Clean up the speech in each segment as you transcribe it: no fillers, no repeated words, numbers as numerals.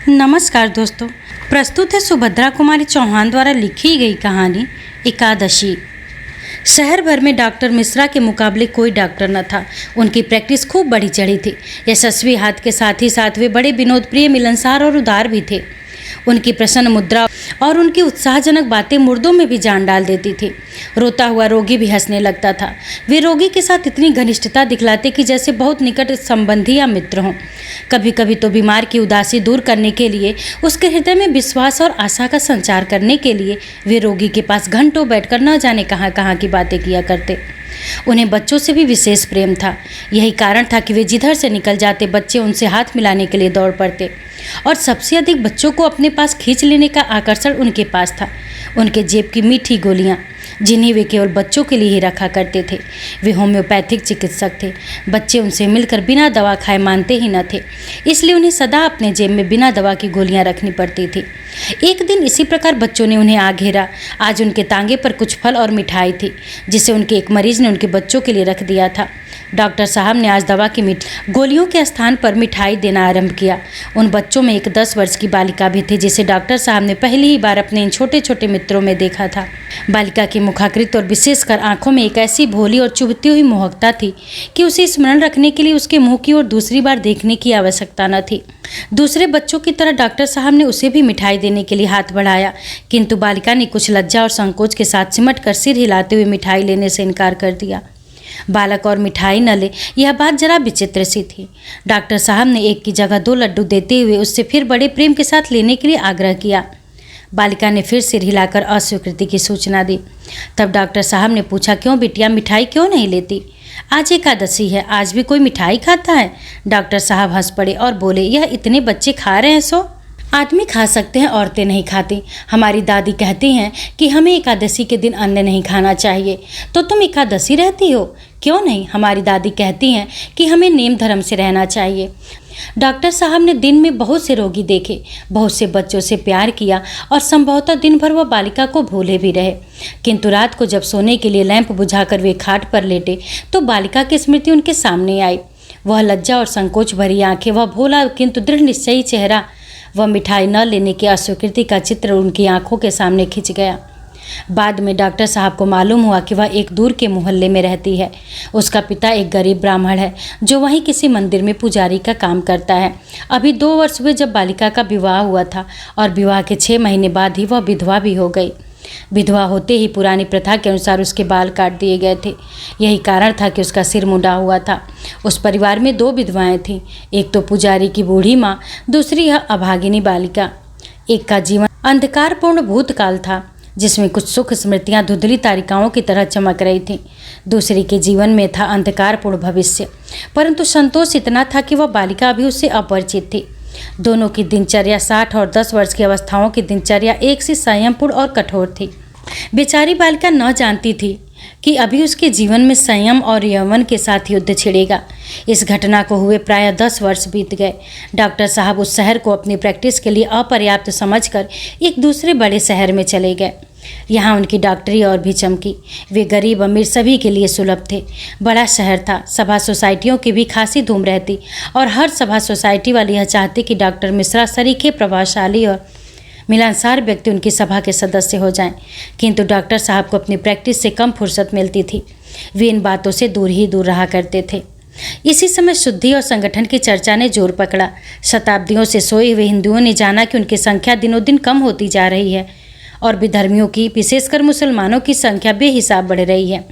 नमस्कार दोस्तों, प्रस्तुत है सुभद्रा कुमारी चौहान द्वारा लिखी गई कहानी एकादशी। शहर भर में डॉक्टर मिश्रा के मुकाबले कोई डॉक्टर न था। उनकी प्रैक्टिस खूब बढ़ी चढ़ी थी। यशस्वी हाथ के साथ ही साथ वे बड़े विनोदप्रिय, मिलनसार और उदार भी थे। उनकी प्रसन्न मुद्रा और उनकी उत्साहजनक बातें मुर्दों में भी जान डाल देती थी। रोता हुआ रोगी भी हंसने लगता था। वे रोगी के साथ इतनी घनिष्ठता दिखलाते कि जैसे बहुत निकट संबंधी या मित्र हों। कभी कभी तो बीमार की उदासी दूर करने के लिए, उसके हृदय में विश्वास और आशा का संचार करने के लिए वे रोगी के पास घंटों बैठकर न जाने कहाँ कहाँ की बातें किया करते। उन्हें बच्चों से भी विशेष प्रेम था। यही कारण था कि वे जिधर से निकल जाते, बच्चे उनसे हाथ मिलाने के लिए दौड़ पड़ते और सबसे अधिक बच्चों को अपने पास खींच लेने का आकर्षण उनके पास था। उनके जेब की मीठी गोलियां, जिन्हें वे केवल बच्चों के लिए ही रखा करते थे। वे होम्योपैथिक चिकित्सक थे। बच्चे उनसे मिलकर बिना दवा खाए मानते ही न थे, इसलिए उन्हें सदा अपने जेब में बिना दवा की गोलियां रखनी पड़ती थी। एक दिन इसी प्रकार बच्चों ने उन्हें आ घेरा। आज उनके तांगे पर कुछ फल और मिठाई थी, जिसे उनके एक मरीज ने उनके बच्चों के लिए रख दिया था। डॉक्टर साहब ने आज दवा की गोलियों के स्थान पर मिठाई देना आरंभ किया। उन बच्चों में एक 10 वर्ष की बालिका भी थी, जिसे डॉक्टर साहब ने पहली ही बार अपने इन छोटे छोटे मित्रों में देखा था। बालिका की मुखाकृति और विशेषकर आंखों में एक ऐसी भोली और चुभती हुई मोहकता थी कि उसे स्मरण रखने के लिए उसके मुंह की ओर दूसरी बार देखने की आवश्यकता न थी। दूसरे बच्चों की तरह डॉक्टर साहब ने उसे भी मिठाई देने के लिए हाथ बढ़ाया, किंतु बालिका ने कुछ लज्जा और संकोच के साथ सिमट कर सिर हिलाते हुए मिठाई लेने से इनकार कर दिया। बालक और मिठाई न ले, यह बात जरा विचित्र सी थी। डॉक्टर साहब ने एक की जगह 2 लड्डू देते हुए उससे फिर बड़े प्रेम के साथ लेने के लिए आग्रह किया। बालिका ने फिर सिर हिलाकर अस्वीकृति की सूचना दी। तब डॉक्टर साहब ने पूछा, क्यों बिटिया, मिठाई क्यों नहीं लेती? आज एकादशी है, आज भी कोई मिठाई खाता है? डॉक्टर साहब हंस पड़े और बोले, यह इतने बच्चे खा रहे हैं सो आदमी खा सकते हैं, औरतें नहीं खाती। हमारी दादी कहती हैं कि हमें एकादशी के दिन अन्न नहीं खाना चाहिए, तो तुम एकादशी रहती हो? क्यों नहीं, हमारी दादी कहती हैं कि हमें नेम धर्म से रहना चाहिए। डॉक्टर साहब ने दिन में बहुत से रोगी देखे, बहुत से बच्चों से प्यार किया और संभवतः दिन भर वह बालिका को भूले भी रहे। किंतु रात को जब सोने के लिए लैंप बुझाकर वे खाट पर लेटे, तो बालिका की स्मृति उनके सामने आई। वह लज्जा और संकोच भरी आंखें, वह भोला किंतु दृढ़ निश्चयी चेहरा, वह मिठाई न लेने की अस्वीकृति का चित्र उनकी आंखों के सामने खिंच गया। बाद में डॉक्टर साहब को मालूम हुआ कि वह एक दूर के मोहल्ले में रहती है। उसका पिता एक गरीब ब्राह्मण है, जो वहीं किसी मंदिर में पुजारी का काम करता है। अभी 2 वर्ष हुए जब बालिका का विवाह हुआ था और विवाह के 6 महीने बाद ही वह विधवा भी हो गई। विधवा होते ही पुरानी प्रथा के अनुसार उसके बाल काट दिए गए थे। यही कारण था कि उसका सिर मुंडा हुआ था। उस परिवार में 2 विधवाएं थीं, एक तो पुजारी की बूढ़ी माँ, दूसरी यह अभागिनी बालिका। एक का जीवन अंधकारपूर्ण भूतकाल था, जिसमें कुछ सुख स्मृतियां धुंधली तारिकाओं की तरह चमक रही थीं। दूसरी के जीवन में था अंधकारपूर्ण भविष्य, परंतु संतोष इतना था कि वह बालिका अभी उससे अपरिचित थी। दोनों की दिनचर्या 60 और 10 वर्ष की अवस्थाओं की दिनचर्या एक सी संयमपूर्ण और कठोर थी। बेचारी बालिका न जानती थी कि अभी उसके जीवन में संयम और यौवन के साथ युद्ध छिड़ेगा। इस घटना को हुए प्रायः 10 वर्ष बीत गए। डॉक्टर साहब उस शहर को अपनी प्रैक्टिस के लिए अपर्याप्त समझकर एक दूसरे बड़े शहर में चले गए। यहाँ उनकी डॉक्टरी और भी चमकी। वे गरीब अमीर सभी के लिए सुलभ थे। बड़ा शहर था, सभा सोसाइटियों की भी खासी धूम रहती और हर सभा सोसाइटी वाले यह चाहते कि डॉक्टर मिश्रा सरीखे, प्रभावशाली और मिलनसार व्यक्ति उनकी सभा के सदस्य हो जाएं। किंतु डॉक्टर साहब को अपनी प्रैक्टिस से कम फुर्सत मिलती थी। वे इन बातों से दूर ही दूर रहा करते थे। इसी समय शुद्धि और संगठन की चर्चा ने जोर पकड़ा। शताब्दियों से सोए हुए हिंदुओं ने जाना कि उनकी संख्या दिनों दिन कम होती जा रही है और विधर्मियों की, विशेषकर मुसलमानों की संख्या बेहिसाब बढ़ रही है।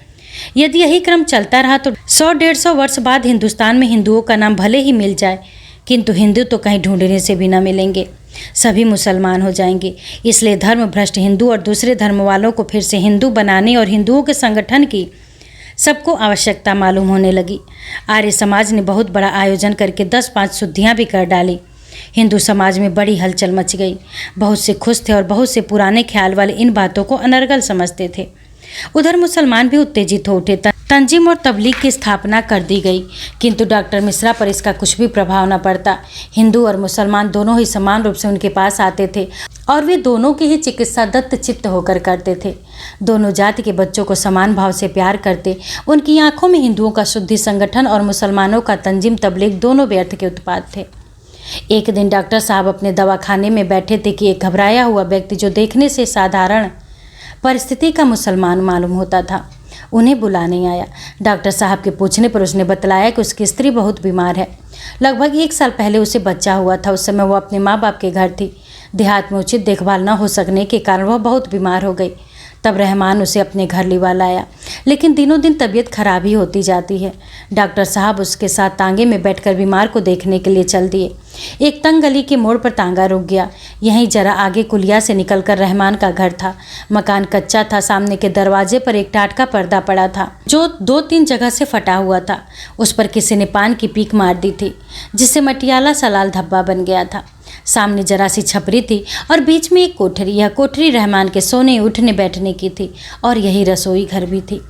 यदि यही क्रम चलता रहा तो 100-150 वर्ष बाद हिंदुस्तान में हिंदुओं का नाम भले ही मिल जाए, किंतु हिंदू तो कहीं ढूंढने से भी न मिलेंगे। सभी मुसलमान हो जाएंगे। इसलिए धर्म भ्रष्ट हिंदू और दूसरे धर्म वालों को फिर से हिंदू बनाने और हिंदुओं के संगठन की सबको आवश्यकता मालूम होने लगी। आर्य समाज ने बहुत बड़ा आयोजन करके 10-5 शुद्धियाँ भी कर डाली। हिंदू समाज में बड़ी हलचल मच गई। बहुत से खुश थे और बहुत से पुराने ख्याल वाले इन बातों को अनर्गल समझते थे। उधर मुसलमान भी उत्तेजित हो उठे। तंजीम और तबलीग की स्थापना कर दी गई, किंतु डॉक्टर मिश्रा पर इसका कुछ भी प्रभाव न पड़ता। हिंदू और मुसलमान दोनों ही समान रूप से उनके पास आते थे और वे दोनों की ही चिकित्सा दत्त चित्त होकर करते थे। दोनों जाति के बच्चों को समान भाव से प्यार करते। उनकी आंखों में हिंदुओं का शुद्धि संगठन और मुसलमानों का तंजीम तबलीग दोनों व्यर्थ के उत्पाद थे। एक दिन डॉक्टर साहब अपने दवाखाने में बैठे थे कि एक घबराया हुआ व्यक्ति, जो देखने से साधारण परिस्थिति का मुसलमान मालूम होता था, उन्हें बुलाने आया। डॉक्टर साहब के पूछने पर उसने बतलाया कि उसकी स्त्री बहुत बीमार है। लगभग 1 साल पहले उसे बच्चा हुआ था। उस समय वो अपने माँ बाप के घर थी। देहात में उचित देखभाल न हो सकने के कारण वह बहुत बीमार हो गई। तब रहमान उसे अपने घर लिवा लाया, लेकिन दिनों दिन तबीयत खराब ही होती जाती है। डॉक्टर साहब उसके साथ तांगे में बैठकर बीमार को देखने के लिए चल दिए। एक तंग गली के मोड़ पर तांगा रुक गया। यहीं जरा आगे कुलिया से निकलकर रहमान का घर था। मकान कच्चा था। सामने के दरवाजे पर एक टाट का पर्दा पड़ा था, जो 2-3 जगह से फटा हुआ था। उस पर किसी ने पान की पीक मार दी थी, जिससे मटियाला सा लाल धब्बा बन गया था। सामने जरा सी छपरी थी और बीच में एक कोठरी। यह कोठरी रहमान के सोने उठने बैठने की थी और यही रसोई घर भी थी।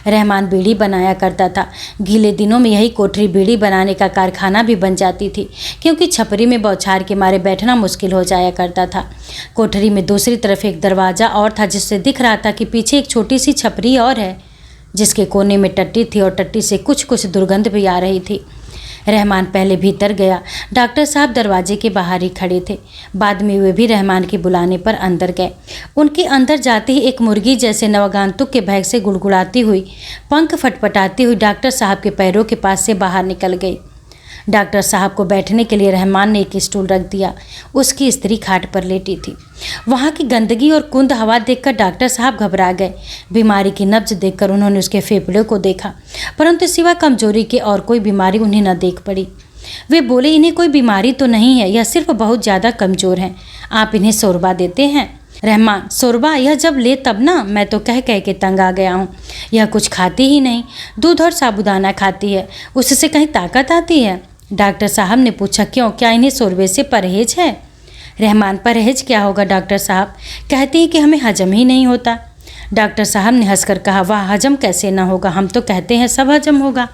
रहमान बीड़ी बनाया करता था। गीले दिनों में यही कोठरी बीड़ी बनाने का कारखाना भी बन जाती थी, क्योंकि छपरी में बौछार के मारे बैठना मुश्किल हो जाया करता था। कोठरी में दूसरी तरफ एक दरवाज़ा और था, जिससे दिख रहा था कि पीछे एक छोटी सी छपरी और है, जिसके कोने में टट्टी थी और टट्टी से कुछ कुछ दुर्गंध भी आ रही थी। रहमान पहले भीतर गया। डॉक्टर साहब दरवाजे के बाहर ही खड़े थे। बाद में वे भी रहमान के बुलाने पर अंदर गए। उनके अंदर जाते ही एक मुर्गी जैसे नवगांतुक के भय से गुड़गुड़ाती हुई, पंख फटफटाती हुई डॉक्टर साहब के पैरों के पास से बाहर निकल गई। डॉक्टर साहब को बैठने के लिए रहमान ने एक स्टूल रख दिया। उसकी स्त्री खाट पर लेटी थी। वहाँ की गंदगी और कुंद हवा देखकर डॉक्टर साहब घबरा गए। बीमारी की नब्ज देखकर उन्होंने उसके फेफड़े को देखा, परंतु सिवा कमजोरी के और कोई बीमारी उन्हें न देख पड़ी। वे बोले, इन्हें कोई बीमारी तो नहीं है, यह सिर्फ बहुत ज़्यादा कमज़ोर हैं। आप इन्हें शोरबा देते हैं? रहमान, शोरबा? यह जब ले तब ना, मैं तो कह कह के तंग आ गया हूँ। यह कुछ खाती ही नहीं, दूध और साबुदाना खाती है, उससे कहीं ताकत आती है? डॉक्टर साहब ने पूछा, क्यों, क्या इन्हें शोरबे से परहेज है? रहमान, परहेज क्या होगा डॉक्टर साहब, कहती हैं कि हमें हजम ही नहीं होता। डॉक्टर साहब ने हंसकर कहा, वाह, हजम कैसे ना होगा, हम तो कहते हैं सब हजम होगा।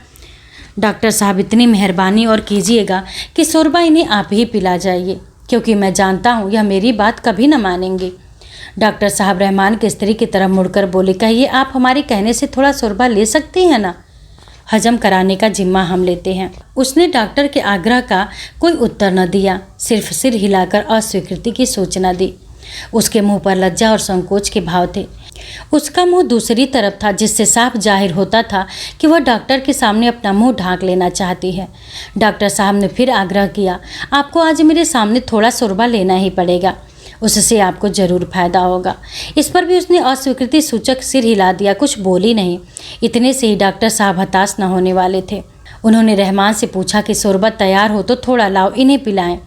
डॉक्टर साहब, इतनी मेहरबानी और कीजिएगा कि शोरबा इन्हें आप ही पिला जाइए, क्योंकि मैं जानता हूँ यह मेरी बात कभी न मानेंगे। डॉक्टर साहब रहमान की स्त्री की तरफ मुड़कर बोले, कहिए, आप हमारे कहने से थोड़ा शोरबा ले सकती हैं ना? हजम कराने का जिम्मा हम लेते हैं। उसने डॉक्टर के आग्रह का कोई उत्तर न दिया, सिर्फ सिर हिलाकर अस्वीकृति की सूचना दी। उसके मुंह पर लज्जा और संकोच के भाव थे। उसका मुंह दूसरी तरफ था, जिससे साफ जाहिर होता था कि वह डॉक्टर के सामने अपना मुंह ढांक लेना चाहती है। डॉक्टर साहब ने फिर आग्रह किया, आपको आज मेरे सामने थोड़ा शोरबा लेना ही पड़ेगा, उससे आपको जरूर फायदा होगा। इस पर भी उसने अस्वीकृति सूचक सिर हिला दिया, कुछ बोली नहीं। इतने से ही डॉक्टर साहब हताश न होने वाले थे। उन्होंने रहमान से पूछा कि शोरबा तैयार हो तो थोड़ा लाओ, इन्हें पिलाएं।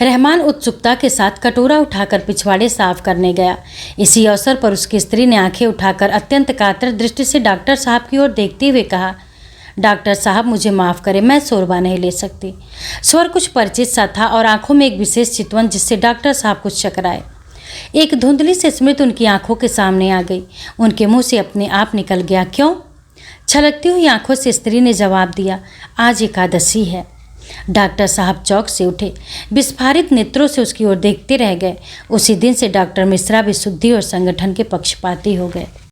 रहमान उत्सुकता के साथ कटोरा उठाकर पिछवाड़े साफ करने गया। इसी अवसर पर उसकी स्त्री ने आंखें उठाकर अत्यंत कातर दृष्टि से डॉक्टर साहब की ओर देखते हुए कहा, डॉक्टर साहब, मुझे माफ़ करें, मैं शोरबा नहीं ले सकती। स्वर कुछ परिचित सा था और आंखों में एक विशेष चितवन, जिससे डॉक्टर साहब कुछ चकराए। एक धुंधली से स्मृति उनकी आंखों के सामने आ गई। उनके मुंह से अपने आप निकल गया, क्यों? छलकती हुई आंखों से स्त्री ने जवाब दिया, आज एकादशी है। डॉक्टर साहब चौक से उठे, विस्फारित नेत्रों से उसकी ओर देखते रह गए। उसी दिन से डॉक्टर मिश्रा भी शुद्धि और संगठन के पक्षपाती हो गए।